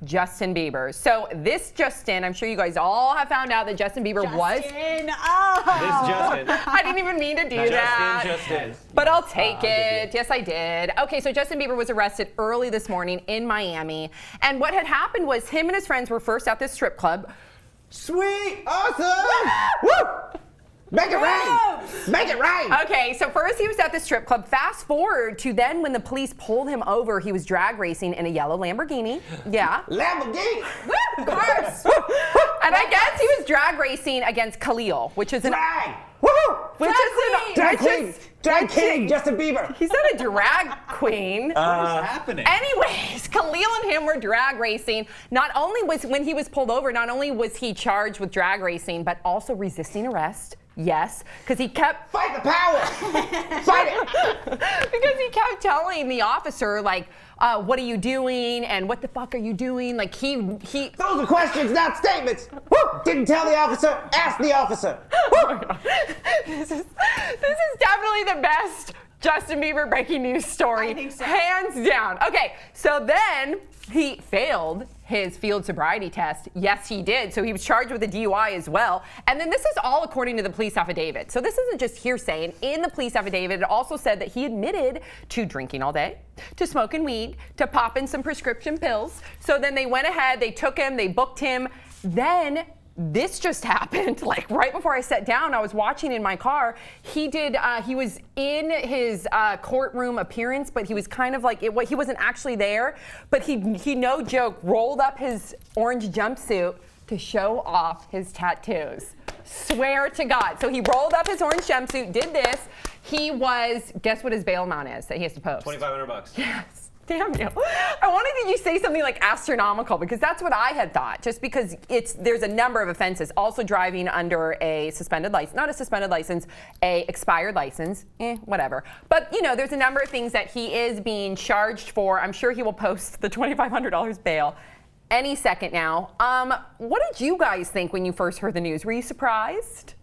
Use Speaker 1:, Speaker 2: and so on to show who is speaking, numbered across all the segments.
Speaker 1: Justin Bieber. So this Justin, I'm sure you guys all have found out that Justin Bieber was.
Speaker 2: This Justin.
Speaker 1: I didn't even mean to do that.
Speaker 2: Justin.
Speaker 1: But I'll take it. Yes, I did. Okay, so Justin Bieber was arrested early this morning in Miami. And what had happened was him and his friends were first at this strip club.
Speaker 3: Sweet! Awesome! Woo! Make it rain! Make it rain!
Speaker 1: Okay, so first he was at the strip club. Fast forward to then when the police pulled him over, he was drag racing in a yellow Lamborghini. Yeah.
Speaker 3: Lamborghini!
Speaker 1: Woo, of course. And I guess he was drag racing against Khalil, which is an
Speaker 3: Drag! Woohoo!
Speaker 1: which is
Speaker 3: Drag queen! Drag king! Justin Bieber!
Speaker 1: He's not a drag queen.
Speaker 4: What is happening?
Speaker 1: Anyways, Khalil and him were drag racing. Not only was when he was pulled over, not only was he charged with drag racing, but also resisting arrest. Yes, because he kept
Speaker 3: Fight the power! Fight it!
Speaker 1: because he kept telling the officer like, "What are you doing?" and "What the fuck are you doing?" Like he.
Speaker 3: Those are questions, not statements! Woo! Didn't tell the officer, ask the officer!
Speaker 1: This is definitely the best Justin Bieber breaking news story.
Speaker 2: I think so.
Speaker 1: Hands down. Okay, so then he failed his field sobriety test. Yes, he did. So he was charged with a DUI as well. And then this is all according to the police affidavit. So this isn't just hearsay. And in the police affidavit, it also said that he admitted to drinking all day, to smoking weed, to popping some prescription pills. So then they went ahead, they took him, they booked him. Then this just happened, like right before I sat down, I was watching in my car. He was in his courtroom appearance, but he was kind of like, he wasn't actually there, but he no joke, rolled up his orange jumpsuit to show off his tattoos. Swear to God. So he rolled up his orange jumpsuit, did this. He was, guess what his bail amount is that he has to post?
Speaker 2: $2,500.
Speaker 1: Yes. Damn you. I wanted you to say something like astronomical because that's what I had thought. Just because there's a number of offenses. Also driving under a suspended license, not a suspended license, a expired license, whatever. But there's a number of things that he is being charged for. I'm sure he will post the $2,500 bail any second now. What did you guys think when you first heard the news? Were you surprised?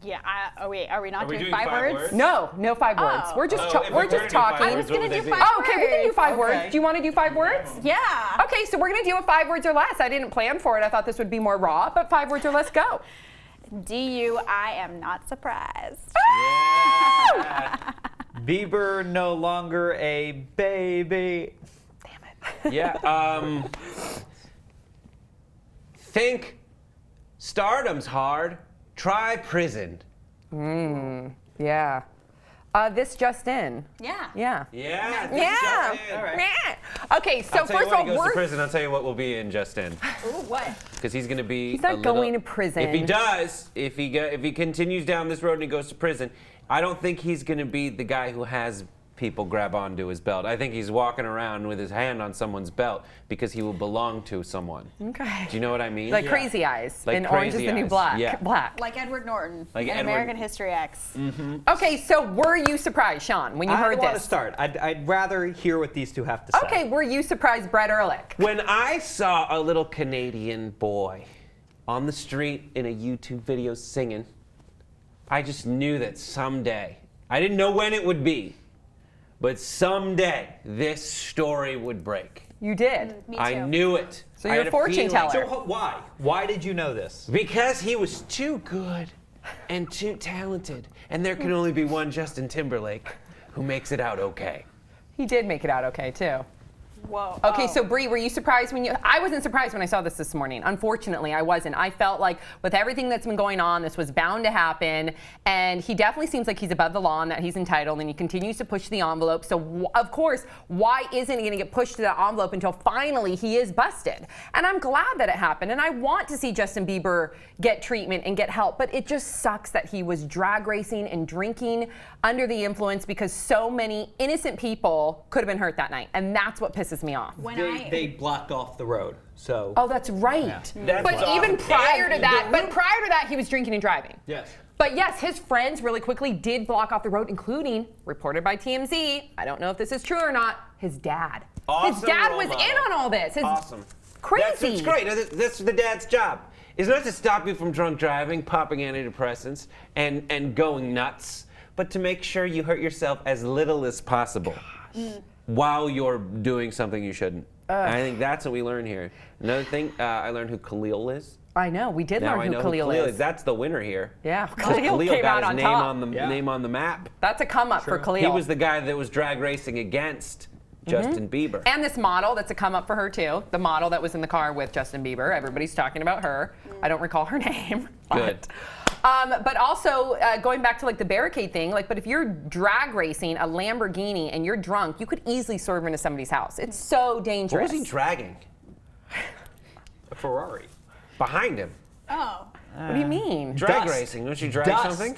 Speaker 2: Yeah. Are we not
Speaker 4: we
Speaker 2: doing
Speaker 4: doing
Speaker 2: 5 words?
Speaker 1: No 5 words. We're just
Speaker 4: if
Speaker 1: we're
Speaker 4: we're
Speaker 1: just
Speaker 4: gonna do 5
Speaker 1: talking.
Speaker 2: I was
Speaker 4: words,
Speaker 2: gonna
Speaker 4: what
Speaker 2: do
Speaker 4: would they
Speaker 2: 5
Speaker 4: be?
Speaker 1: Oh, okay, we can do 5 words.
Speaker 4: Okay.
Speaker 1: Do you want to do 5 words?
Speaker 2: Yeah.
Speaker 1: Okay, so we're going to do 5 words or less. I didn't plan for it. I thought this would be more raw, but 5 words or less, go.
Speaker 2: DU, I am not surprised.
Speaker 4: Yeah. Bieber no longer a baby.
Speaker 1: Damn it.
Speaker 3: Yeah, think stardom's hard, try prison.
Speaker 1: Yeah. This just in.
Speaker 2: Yeah.
Speaker 1: Yeah.
Speaker 3: Yeah.
Speaker 1: Yeah.
Speaker 4: All right.
Speaker 1: Yeah. Okay, so
Speaker 3: I'll tell you
Speaker 1: first
Speaker 3: when
Speaker 1: of
Speaker 3: he
Speaker 1: all,
Speaker 3: goes to
Speaker 1: we're
Speaker 3: prison, I'll tell you what will be in Justin.
Speaker 2: Ooh, what?
Speaker 3: Because he's going to be.
Speaker 1: He's not going to prison.
Speaker 3: If he does, if he continues down this road and he goes to prison, I don't think he's going to be the guy who has people grab onto his belt. I think he's walking around with his hand on someone's belt because he will belong to someone.
Speaker 1: Okay.
Speaker 3: Do you know what I mean?
Speaker 1: Like Crazy Eyes
Speaker 3: Like
Speaker 1: in Orange is
Speaker 3: Crazy
Speaker 1: the New
Speaker 3: Eyes.
Speaker 1: Black.
Speaker 3: Yeah.
Speaker 1: Black.
Speaker 2: Like Edward Norton
Speaker 3: Like
Speaker 2: in
Speaker 3: Edward-
Speaker 2: American History X.
Speaker 1: Okay, so were you surprised, Sean, when you
Speaker 4: I
Speaker 1: heard
Speaker 4: don't want to
Speaker 1: this?
Speaker 4: start. I'd rather hear what these two have to say.
Speaker 1: Okay, were you surprised, Brett Ehrlich?
Speaker 3: When I saw a little Canadian boy on the street in a YouTube video singing, I just knew that someday, I didn't know when it would be, but someday this story would break.
Speaker 1: You did.
Speaker 2: Me too.
Speaker 3: I knew it.
Speaker 1: So
Speaker 3: I
Speaker 1: you're
Speaker 3: had
Speaker 1: a fortune
Speaker 3: feeling.
Speaker 1: teller.
Speaker 4: So why? Why did you know this?
Speaker 3: Because he was too good and too talented, and there can only be one Justin Timberlake who makes it out okay.
Speaker 1: He did make it out okay, too.
Speaker 2: Whoa.
Speaker 1: Okay,
Speaker 2: Oh.
Speaker 1: so Bree, were you surprised when I wasn't surprised when I saw this morning. Unfortunately, I wasn't. I felt like with everything that's been going on, this was bound to happen. And he definitely seems like he's above the law and that he's entitled, and he continues to push the envelope. So, of course, why isn't he going to get pushed to the envelope until finally he is busted? And I'm glad that it happened. And I want to see Justin Bieber get treatment and get help. But it just sucks that he was drag racing and drinking under the influence because so many innocent people could have been hurt that night. And that's what pisses me off.
Speaker 2: When
Speaker 4: They blocked off the road. So.
Speaker 1: Oh, that's right.
Speaker 3: That's
Speaker 1: But
Speaker 3: awesome.
Speaker 1: even prior to that, he was drinking and driving.
Speaker 4: Yes.
Speaker 1: But yes, his friends really quickly did block off the road, including, reported by TMZ, I don't know if this is true or not, his dad. His
Speaker 3: Awesome
Speaker 1: dad
Speaker 3: role
Speaker 1: was
Speaker 3: model.
Speaker 1: in on all this.
Speaker 3: Awesome.
Speaker 1: Crazy.
Speaker 3: That's great. That's the dad's job. It's not to stop you from drunk driving, popping antidepressants, and going nuts, but to make sure you hurt yourself as little as possible while you're doing something you shouldn't. And I think that's what we learn here. Another thing, I learned who Khalil is.
Speaker 1: I know. We did
Speaker 3: Now
Speaker 1: learn
Speaker 3: I
Speaker 1: who
Speaker 3: know
Speaker 1: Khalil
Speaker 3: who Khalil
Speaker 1: is.
Speaker 3: That's the winner here.
Speaker 1: Yeah,
Speaker 3: 'Cause
Speaker 1: Khalil came
Speaker 3: got
Speaker 1: out
Speaker 3: his
Speaker 1: on
Speaker 3: name
Speaker 1: top.
Speaker 3: on the name on the map.
Speaker 1: That's a come up for Khalil.
Speaker 3: He was the guy that was drag racing against Justin Bieber.
Speaker 1: And this model, that's a come up for her too. The model that was in the car with Justin Bieber. Everybody's talking about her. I don't recall her name.
Speaker 3: Good.
Speaker 1: But also going back to like the barricade thing, like, but if you're drag racing a Lamborghini and you're drunk, you could easily swerve into somebody's house. It's so dangerous.
Speaker 3: What was he dragging?
Speaker 4: A Ferrari.
Speaker 3: Behind him.
Speaker 2: Oh.
Speaker 1: What do you mean?
Speaker 3: Drag
Speaker 4: Dust.
Speaker 3: racing. Don't you drag
Speaker 4: Dust.
Speaker 3: something?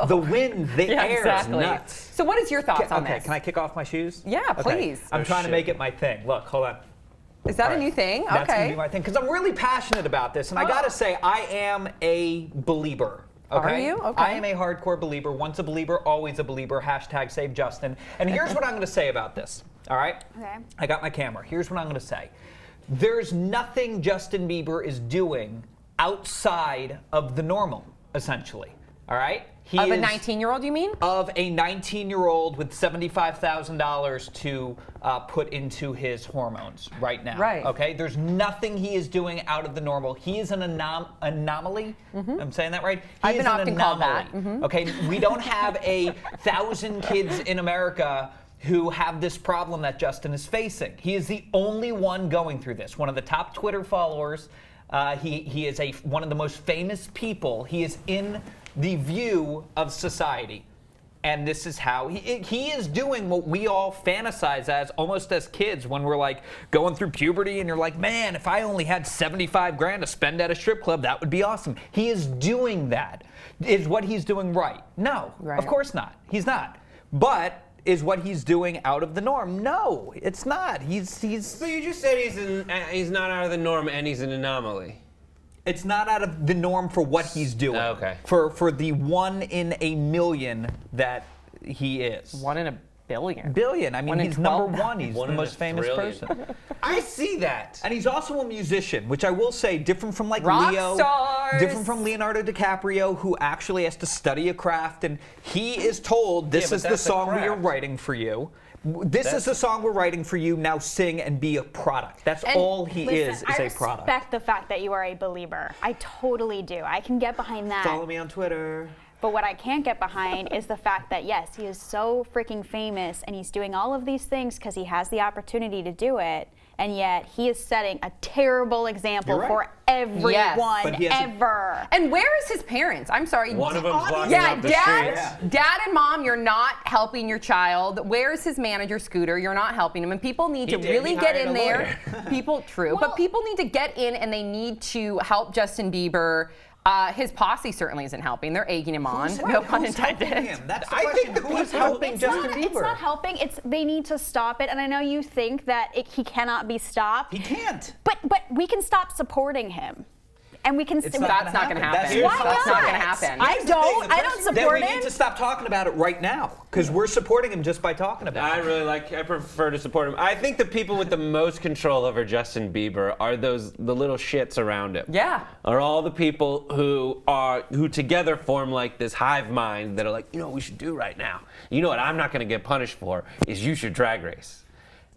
Speaker 4: The wind, the
Speaker 1: Yeah,
Speaker 4: air.
Speaker 1: exactly.
Speaker 4: Nuts.
Speaker 1: So what is your thoughts on
Speaker 4: Okay,
Speaker 1: this?
Speaker 4: can I kick off my shoes?
Speaker 1: Yeah,
Speaker 4: Okay.
Speaker 1: please.
Speaker 4: I'm
Speaker 3: Oh,
Speaker 4: trying to
Speaker 3: shit.
Speaker 4: make it my thing. Look, hold on.
Speaker 1: Is that
Speaker 4: All
Speaker 1: a
Speaker 4: right.
Speaker 1: new thing?
Speaker 4: That's gonna
Speaker 1: Okay.
Speaker 4: be my thing because I'm really passionate about this, and I gotta say I am a believer. Okay?
Speaker 1: Are you? Okay.
Speaker 4: I am a hardcore believer. Once a believer, always a believer. Hashtag Save Justin. And here's what I'm gonna say about this. All right?
Speaker 2: Okay.
Speaker 4: I got my camera. Here's what I'm gonna say. There's nothing Justin Bieber is doing outside of the normal, essentially. All right? He
Speaker 1: Of a
Speaker 4: is-
Speaker 1: 19-year-old, you mean?
Speaker 4: of a 19-year-old with $75,000 to put into his hormones right now.
Speaker 1: Right.
Speaker 4: Okay. There's nothing he is doing out of the normal. He is an anomaly. I'm saying that right? He
Speaker 1: I've
Speaker 4: is
Speaker 1: been
Speaker 4: an
Speaker 1: often called that.
Speaker 4: anomaly. Okay. We don't have 1,000 kids in America who have this problem that Justin is facing. He is the only one going through this. One of the top Twitter followers. He is one of the most famous people. He is in the view of society. And this is how he is doing what we all fantasize as almost as kids when we're like going through puberty and you're like, man, if I only had 75 grand to spend at a strip club, that would be awesome. He is doing that. Is what he's doing right? No,
Speaker 1: Right.
Speaker 4: of course not. He's not. But is what he's doing out of the norm? No, it's not. He's
Speaker 3: So you just said he's not out of the norm and he's an anomaly.
Speaker 4: It's not out of the norm for what he's doing.
Speaker 3: Okay.
Speaker 4: For the 1 in a million that he is.
Speaker 1: 1 in a billion.
Speaker 4: Billion. I mean,
Speaker 1: 1 in
Speaker 4: he's
Speaker 1: 12.
Speaker 4: number one. He's
Speaker 3: One
Speaker 4: the
Speaker 3: in a
Speaker 4: most famous
Speaker 3: trillion.
Speaker 4: person.
Speaker 3: I see that.
Speaker 4: And he's also a musician, which I will say, different from like
Speaker 1: Rock
Speaker 4: Leo,
Speaker 1: stars.
Speaker 4: different from Leonardo DiCaprio, who actually has to study a craft. And he is told, "This
Speaker 3: but
Speaker 4: is the
Speaker 3: that's a
Speaker 4: song we are
Speaker 3: craft.
Speaker 4: writing for you. This is the song we're writing for you. Now sing and be a product." That's
Speaker 1: And
Speaker 4: all he
Speaker 2: Listen,
Speaker 4: is
Speaker 2: I
Speaker 4: a product.
Speaker 2: respect the fact that you are a believer. I totally do. I can get behind that.
Speaker 4: Follow me on Twitter.
Speaker 2: But what I can't get behind is the fact that, yes, he is so freaking famous and he's doing all of these things because he has the opportunity to do it. And yet he is setting a terrible example
Speaker 4: You're right.
Speaker 2: for everyone
Speaker 4: But he has a-
Speaker 2: ever.
Speaker 1: And where is his parents? I'm sorry.
Speaker 3: One of them's blocking
Speaker 1: Yeah,
Speaker 3: up the
Speaker 1: dad,
Speaker 3: streets.
Speaker 1: dad and mom, you're not helping your child. Where's his manager, Scooter? You're not helping him. And people need
Speaker 3: He
Speaker 1: to
Speaker 3: did.
Speaker 1: really
Speaker 3: He
Speaker 1: get
Speaker 3: hired
Speaker 1: in
Speaker 3: a
Speaker 1: there. People, true,
Speaker 2: Well-
Speaker 1: but people need to get in and they need to help Justin Bieber. His posse certainly isn't helping. They're egging him on. No pun
Speaker 4: Who's helping
Speaker 1: intended.
Speaker 4: him? That's the
Speaker 3: I
Speaker 4: question.
Speaker 3: think the
Speaker 4: Who is
Speaker 3: people-
Speaker 4: helping Justin Bieber?
Speaker 2: It's not helping. They need to stop it. And I know you think that he cannot be stopped.
Speaker 4: He can't.
Speaker 2: But we can stop supporting him. And we can.
Speaker 4: It's
Speaker 1: That's not going to happen.
Speaker 4: That's-
Speaker 2: Why
Speaker 1: That's not
Speaker 2: not?
Speaker 1: going to happen.
Speaker 2: I
Speaker 4: Here's the thing,
Speaker 2: don't.
Speaker 4: the
Speaker 2: I don't
Speaker 4: person-
Speaker 2: support
Speaker 4: Then we
Speaker 2: him.
Speaker 4: need to stop talking about it right now because we're supporting him just by talking about
Speaker 3: I
Speaker 4: it.
Speaker 3: really I prefer to support him. I think the people with the most control over Justin Bieber are the little shits around him.
Speaker 1: Yeah.
Speaker 3: Are all the people who together form like this hive mind that are like, you know what we should do right now? You know what I'm not going to get punished for is you should drag race.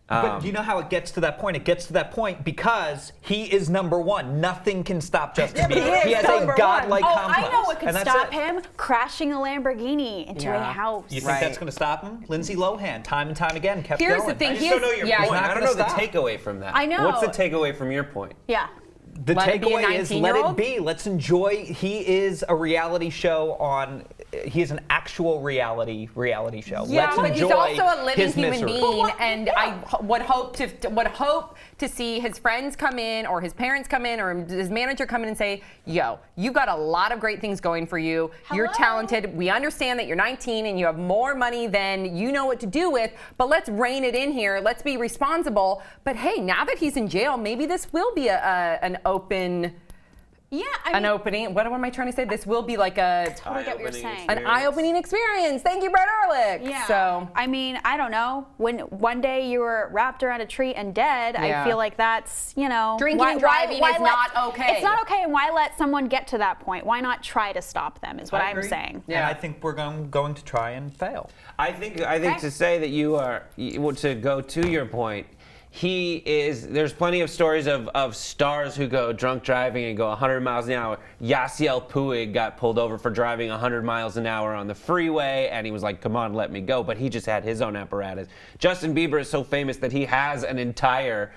Speaker 4: But do you know how it gets to that point? It gets to that point because he is number one. Nothing can stop Justin
Speaker 1: but he
Speaker 4: Bieber.
Speaker 1: is
Speaker 4: He has
Speaker 1: number
Speaker 4: a
Speaker 1: one.
Speaker 4: godlike
Speaker 2: Oh,
Speaker 4: complex.
Speaker 2: I know what could
Speaker 4: and that's
Speaker 2: stop
Speaker 4: it.
Speaker 2: him: crashing a Lamborghini into a
Speaker 1: Yeah.
Speaker 2: house.
Speaker 4: You think
Speaker 1: Right.
Speaker 4: that's going to stop him? Lindsay Lohan, time and time again, kept
Speaker 1: Here's
Speaker 4: going.
Speaker 1: the thing,
Speaker 3: I
Speaker 1: he
Speaker 3: just don't
Speaker 1: is-
Speaker 3: know your
Speaker 1: yeah,
Speaker 3: point.
Speaker 1: he's
Speaker 3: I
Speaker 4: not
Speaker 3: don't know
Speaker 4: gonna
Speaker 3: the
Speaker 4: stop.
Speaker 3: takeaway from that.
Speaker 2: I know.
Speaker 3: What's the takeaway from your point?
Speaker 2: Yeah.
Speaker 4: The
Speaker 1: Let it be a
Speaker 4: takeaway is let it
Speaker 1: 19-year-old?
Speaker 4: be. Let's enjoy. He is a reality show on. He is an actual reality show.
Speaker 1: Yeah,
Speaker 4: Let's
Speaker 1: but he's
Speaker 4: enjoy
Speaker 1: also a living
Speaker 4: his
Speaker 1: human
Speaker 4: misery.
Speaker 1: being, and I would hope to see his friends come in, or his parents come in, or his manager come in and say, "Yo, you've got a lot of great things going for you. You're
Speaker 2: Hello?
Speaker 1: talented. We understand that you're 19 and you have more money than you know what to do with, but let's rein it in here. Let's be responsible." But hey, now that he's in jail, maybe this will be an open.
Speaker 2: Yeah.
Speaker 1: An opening. What am I trying to say? This will be like a
Speaker 2: totally get what you're
Speaker 3: Eye-opening
Speaker 2: saying.
Speaker 1: an eye-opening experience. Thank you, Brett Ehrlich.
Speaker 2: Yeah.
Speaker 1: So
Speaker 2: I mean, I don't know. When one day you were wrapped around a tree and dead,
Speaker 1: Yeah.
Speaker 2: I feel like that's,
Speaker 1: Drinking and driving is not okay.
Speaker 2: It's not okay, and why let someone get to that point? Why not try to stop them? Is what
Speaker 4: I
Speaker 2: I'm
Speaker 4: agree.
Speaker 2: saying.
Speaker 1: Yeah.
Speaker 4: And I think we're going to try and fail.
Speaker 3: I think
Speaker 2: Okay.
Speaker 3: to say that you are to go to your point, there's plenty of stories of stars who go drunk driving and go 100 miles an hour. Yasiel Puig got pulled over for driving 100 miles an hour on the freeway, and he was like, come on, let me go. But he just had his own apparatus. Justin Bieber is so famous that he has an entire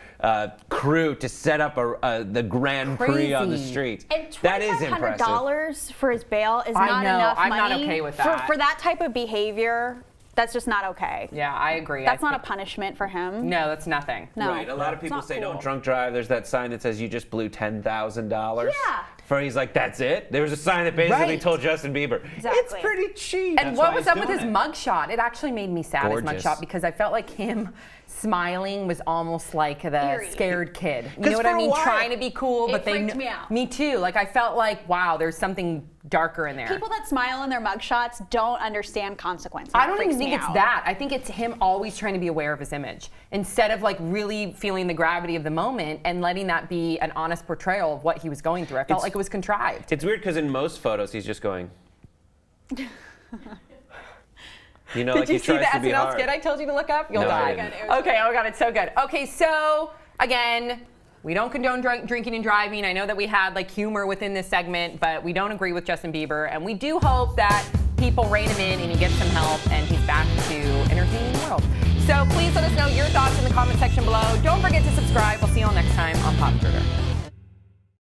Speaker 3: crew to set up the Grand Prix on the streets.
Speaker 2: And
Speaker 3: That is impressive.
Speaker 2: $2,500 for his bail is
Speaker 1: I
Speaker 2: not
Speaker 1: know,
Speaker 2: enough
Speaker 1: I'm
Speaker 2: money.
Speaker 1: not okay with that.
Speaker 2: For that type of behavior, that's just not okay.
Speaker 1: Yeah, I agree.
Speaker 2: That's not a punishment for him.
Speaker 1: No, that's nothing.
Speaker 2: No.
Speaker 3: Right. A lot of
Speaker 2: It's
Speaker 3: people
Speaker 2: not
Speaker 3: say
Speaker 2: cool.
Speaker 3: don't drunk drive. There's that sign that says you just blew $10,000.
Speaker 2: Yeah.
Speaker 3: For he's like, that's it? There was a sign that basically
Speaker 1: Right.
Speaker 3: told Justin Bieber,
Speaker 2: Exactly.
Speaker 3: it's pretty cheap.
Speaker 1: And
Speaker 3: That's
Speaker 1: what
Speaker 3: why
Speaker 1: was
Speaker 3: he's
Speaker 1: up with his
Speaker 3: doing it.
Speaker 1: mugshot? It actually made me sad,
Speaker 3: Gorgeous.
Speaker 1: his mugshot, because I felt like him smiling was almost like the
Speaker 2: Eerie.
Speaker 1: scared kid. You
Speaker 3: 'Cause
Speaker 1: know what
Speaker 3: for
Speaker 1: I
Speaker 3: a
Speaker 1: mean?
Speaker 3: while,
Speaker 1: Trying to be cool,
Speaker 2: it
Speaker 1: but they
Speaker 2: freaked me out.
Speaker 1: Me too. Like I felt like, wow, there's something darker in there.
Speaker 2: People that smile in their mugshots don't understand consequences.
Speaker 1: I
Speaker 2: It
Speaker 1: don't
Speaker 2: freaks
Speaker 1: even think
Speaker 2: me
Speaker 1: it's
Speaker 2: out.
Speaker 1: that. I think it's him always trying to be aware of his image instead of like really feeling the gravity of the moment and letting that be an honest portrayal of what he was going through. I felt like it was contrived.
Speaker 3: It's weird because in most photos he's just going. You know,
Speaker 1: Did
Speaker 3: like
Speaker 1: you
Speaker 3: he
Speaker 1: see the
Speaker 3: tries to be
Speaker 1: SNL
Speaker 3: hard.
Speaker 1: skit I told you to look up? You'll
Speaker 3: No, I
Speaker 1: die.
Speaker 3: didn't.
Speaker 1: Okay, oh my God, it's so good. Okay, so again, we don't condone drinking and driving. I know that we had like humor within this segment, but we don't agree with Justin Bieber, and we do hope that people rein him in and he gets some help and he's back to entertaining the world. So please let us know your thoughts in the comment section below. Don't forget to subscribe. We'll see you all next time on Pop Trigger.